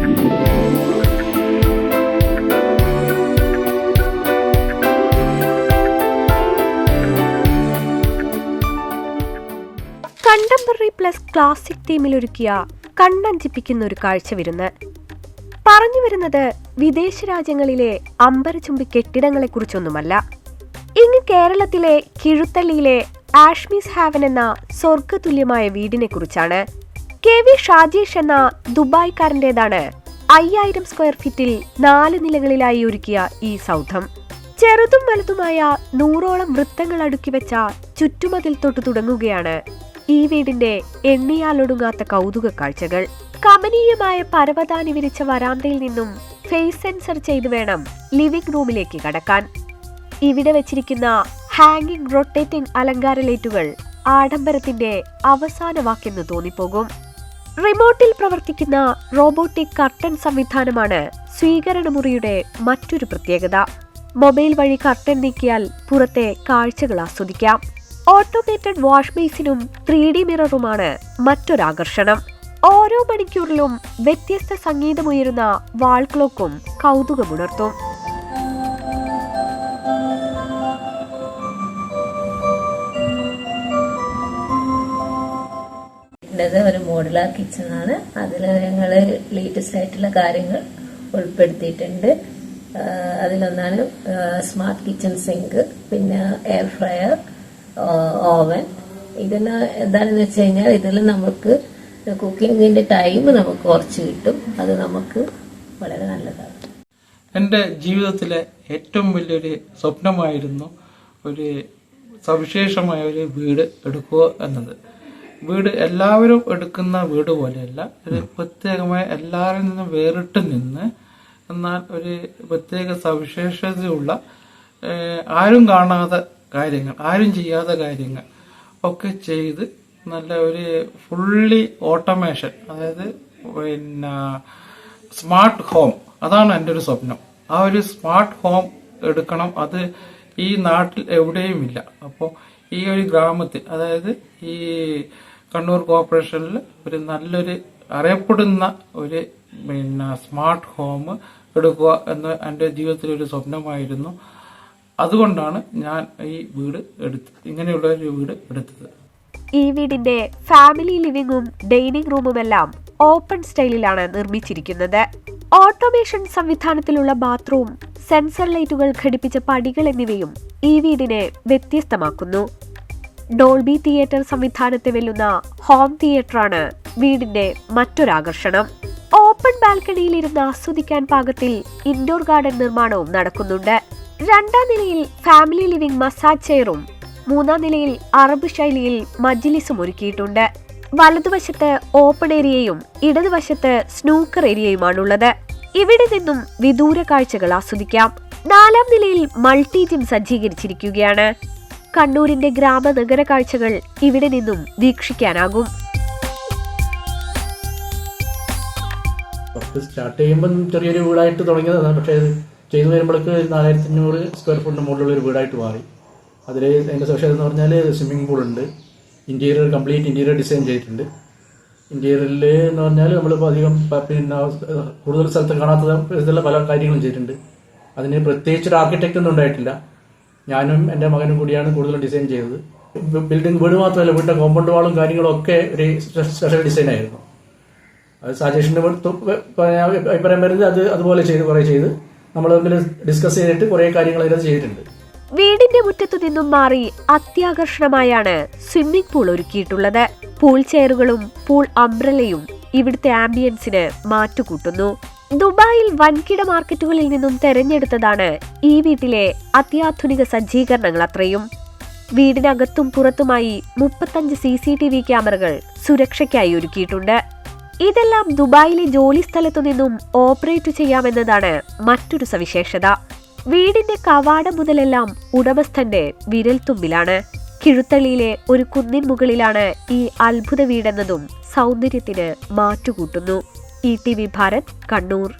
Contemporary plus classic തീമിലൊരുക്കിയ കണ്ണഞ്ചിപ്പിക്കുന്ന ഒരു കാഴ്ച വിരുന്ന്. പറഞ്ഞു വരുന്നത് വിദേശ രാജ്യങ്ങളിലെ അമ്പരചുംബി കെട്ടിടങ്ങളെ കുറിച്ചൊന്നുമല്ല. ഇങ്ങ് കേരളത്തിലെ കിഴുത്തള്ളിയിലെ ആഷ്മീസ് ഹാവൻ എന്ന സ്വർഗതുല്യമായ വീടിനെ കുറിച്ചാണ്. KV ഷാജേഷ് എന്ന ദുബായ്ക്കാരൻ്റെതാണ് 5000 സ്ക്വയർ ഫീറ്റിൽ 4 നിലകളിലായി ഒരുക്കിയ ഈ സൗധം. ചെറുതും വലുതുമായ 100ഓളം വൃത്തങ്ങൾ അടുക്കി വെച്ച ചുറ്റുമതിൽ തൊട്ടു തുടങ്ങുകയാണ് ഈ വീടിന്റെ എണ്ണിയാലൊടുങ്ങാത്ത കൗതുക കാഴ്ചകൾ. കമനീയമായ പരവതാനി വിരിച്ച വരാന്തയിൽ നിന്നും ഫേസ് സെൻസർ ചെയ്തു വേണം ലിവിംഗ് റൂമിലേക്ക് കടക്കാൻ. ഇവിടെ വെച്ചിരിക്കുന്ന ഹാങ്ങിങ് റൊട്ടേറ്റിംഗ് അലങ്കാര ലൈറ്റുകൾ ആഡംബരത്തിന്റെ അവസാന വാക്കെന്ന് തോന്നിപ്പോകും. റിമോട്ടിൽ പ്രവർത്തിക്കുന്ന റോബോട്ടിക് കർട്ടൻ സംവിധാനമാണ് സ്വീകരണമുറിയുടെ മറ്റൊരു പ്രത്യേകത. മൊബൈൽ വഴി കർട്ടൻ നീക്കിയാൽ പുറത്തെ കാഴ്ചകൾ ആസ്വദിക്കാം. ഓട്ടോമേറ്റഡ് വാഷ് ബേസിനും 3D മിററുമാണ് മറ്റൊരാകർഷണം. ഓരോ മണിക്കൂറിലും വ്യത്യസ്ത സംഗീതമുയരുന്ന വാൾ ക്ലോക്കും കൗതുകമുണർത്തും. ഒരു മോഡുലാർ കിച്ചൺ ആണ്. അതിൽ ഞങ്ങൾ ലേറ്റസ്റ്റ് ആയിട്ടുള്ള കാര്യങ്ങൾ ഉൾപ്പെടുത്തിയിട്ടുണ്ട്. അതിലൊന്നാണ് സ്മാർട്ട് കിച്ചൺ സിങ്ക്, പിന്നെ എയർ ഫ്രയർ, ഓവൻ. ഇതിന് എന്താണെന്ന് വെച്ച് കഴിഞ്ഞാൽ ഇതിൽ നമുക്ക് കുക്കിങ്ങിന്റെ ടൈം നമുക്ക് കുറച്ച് കിട്ടും. അത് നമുക്ക് വളരെ നല്ലതാണ്. എൻ്റെ ജീവിതത്തിലെ ഏറ്റവും വലിയൊരു സ്വപ്നമായിരുന്നു ഒരു സവിശേഷമായ ഒരു വീട് എടുക്കുക എന്നത്. വീട് എല്ലാവരും എടുക്കുന്ന വീട് പോലെയല്ല, ഒരു പ്രത്യേകമായ എല്ലാവരിൽ നിന്നും വേറിട്ട് നിന്ന്, എന്നാൽ ഒരു പ്രത്യേക സവിശേഷതയുള്ള, ആരും കാണാത്ത കാര്യങ്ങൾ, ആരും ചെയ്യാത്ത കാര്യങ്ങൾ ഒക്കെ ചെയ്ത് നല്ല ഒരു ഫുള്ളി ഓട്ടോമേഷൻ, അതായത് പിന്നെ സ്മാർട്ട് ഹോം, അതാണ് എൻ്റെ ഒരു സ്വപ്നം. ആ ഒരു സ്മാർട്ട് ഹോം എടുക്കണം. അത് ഈ നാട്ടിൽ എവിടെയും ഇല്ല. അപ്പോൾ ഈ ഒരു ഗ്രാമത്തിൽ, അതായത് ഈ കണ്ണൂർ കോർപ്പറേഷനിൽ ഒരു നല്ലൊരു അറിയപ്പെടുന്ന ഒരു പിന്നെ സ്മാർട്ട് ഹോം എടുക്കുക എന്ന് എൻ്റെ ജീവിതത്തിലൊരു സ്വപ്നമായിരുന്നു. അതുകൊണ്ടാണ് ഞാൻ ഈ വീട് ഇങ്ങനെയുള്ള ഒരു വീട് എടുത്തത്. ഈ വീടിന്റെ ഫാമിലി ലിവിംഗും ഡൈനിങ് റൂമുമെല്ലാം ഓപ്പൺ സ്റ്റൈലിലാണ് നിർമ്മിച്ചിരിക്കുന്നത്. ഓട്ടോമേഷൻ സംവിധാനത്തിലുള്ള ബാത്റൂം, സെൻസർ ലൈറ്റുകൾ ഘടിപ്പിച്ച പടികൾ എന്നിവയും ഈ വീടിനെ വ്യത്യസ്തമാക്കുന്നു. ഡോൾബി തിയേറ്റർ സംവിധാനത്തെ വെല്ലുന്ന ഹോം തിയേറ്ററാണ് വീടിന്റെ മറ്റൊരാകർഷണം. ഓപ്പൺ ബാൽക്കണിയിലിരുന്ന് ആസ്വദിക്കാൻ പാകത്തിൽ ഇൻഡോർ ഗാർഡൻ നിർമ്മാണവും നടക്കുന്നുണ്ട്. 2ാം നിലയിൽ ഫാമിലി ലിവിംഗ് മസാജ് ചെയറും 3ാം നിലയിൽ അറബ് ശൈലിയിൽ മജ്ലിസും ഒരുക്കിയിട്ടുണ്ട്. വലതുവശത്ത് ഓപ്പൺ ഏരിയയും ഇടതുവശത്ത് സ്നൂക്കർ ഏരിയയുമാണുള്ളത്. ഇവിടെ നിന്നും വിദൂര കാഴ്ചകൾ ആസ്വദിക്കാം. 4ാം നിലയിൽ മൾട്ടി ജിം സജ്ജീകരിച്ചിരിക്കുകയാണ്. കണ്ണൂരിന്റെ ഗ്രാമ നഗര കാഴ്ചകൾ ഇവിടെ നിന്നും വീക്ഷിക്കാനാകും. സ്റ്റാർട്ട് ചെയ്യുമ്പോൾ ചെറിയൊരു വീടായിട്ട് തുടങ്ങിയതാണ്. പക്ഷേ ചെയ്തു വരുമ്പോഴേക്ക് 4500 സ്ക്വയർ ഫീറ്റിന് മുകളിലുള്ള ഒരു വീടായിട്ട് മാറി. അതിൽ അതിൻ്റെ സവിശേഷത എന്ന് പറഞ്ഞാൽ സ്വിമ്മിംഗ് പൂളുണ്ട്, ഇന്റീരിയർ കംപ്ലീറ്റ് ഇന്റീരിയർ ഡിസൈൻ ചെയ്തിട്ടുണ്ട്. ഇന്റീരിയറിൽ എന്ന് പറഞ്ഞാൽ നമ്മളിപ്പോൾ അധികം പിന്നെ കൂടുതൽ സ്ഥലത്ത് കാണാത്ത വിധത്തിലുള്ള പല കാര്യങ്ങളും ചെയ്തിട്ടുണ്ട്. അതിന് പ്രത്യേകിച്ച് ഒരു ആർക്കിടെക്റ്റ് ഒന്നും ഉണ്ടായിട്ടില്ല. ഞാനും എൻ്റെ മകനും കൂടിയാണ് കൂടുതലും ഡിസൈൻ ചെയ്തത്. ബിൽഡിംഗ് വീട് മാത്രമല്ല, വീടിൻ്റെ കോമ്പൗണ്ട് വാളും കാര്യങ്ങളും ഒക്കെ ഒരു സ്പെഷ്യൽ ഡിസൈൻ ആയിരുന്നു. അത് സാജേഷിൻ്റെ അഭിപ്രായം വരുന്നത് അതുപോലെ കുറേ ചെയ്ത് നമ്മൾ തമ്മിൽ ഡിസ്കസ് ചെയ്തിട്ട് കുറേ കാര്യങ്ങൾ അതിനകത്ത് ചെയ്തിട്ടുണ്ട്. വീടിന്റെ മുറ്റത്തു നിന്നും മാറി അത്യാകർഷണമായാണ് സ്വിമ്മിംഗ് പൂൾ ഒരുക്കിയിട്ടുള്ളത്. പൂൾ ചെയറുകളും പൂൾ അംബ്രലയും ഇവിടുത്തെ ആംബിയൻസിന് മാറ്റുകൂട്ടുന്നു. ദുബായിൽ വൻകിട മാർക്കറ്റുകളിൽ നിന്നും തെരഞ്ഞെടുത്തതാണ് ഈ വീട്ടിലെ അത്യാധുനിക സജ്ജീകരണങ്ങൾ അത്രയും. വീടിനകത്തും പുറത്തുമായി 35 CCTV ക്യാമറകൾ സുരക്ഷയ്ക്കായി ഒരുക്കിയിട്ടുണ്ട്. ഇതെല്ലാം ദുബായിലെ ജോലി സ്ഥലത്തു നിന്നും ഓപ്പറേറ്റ് ചെയ്യാമെന്നതാണ് മറ്റൊരു സവിശേഷത. വീടിന്റെ കവാടം മുതലെല്ലാം ഉടമസ്ഥന്റെ വിരൽത്തുമ്പിലാണ്. കിഴുത്തള്ളിയിലെ ഒരു കുന്നിൻ മുകളിലാണ് ഈ അത്ഭുത വീടെന്നതും സൗന്ദര്യത്തിന് മാറ്റുകൂട്ടുന്നു. ETV ഭാരത്, കണ്ണൂർ.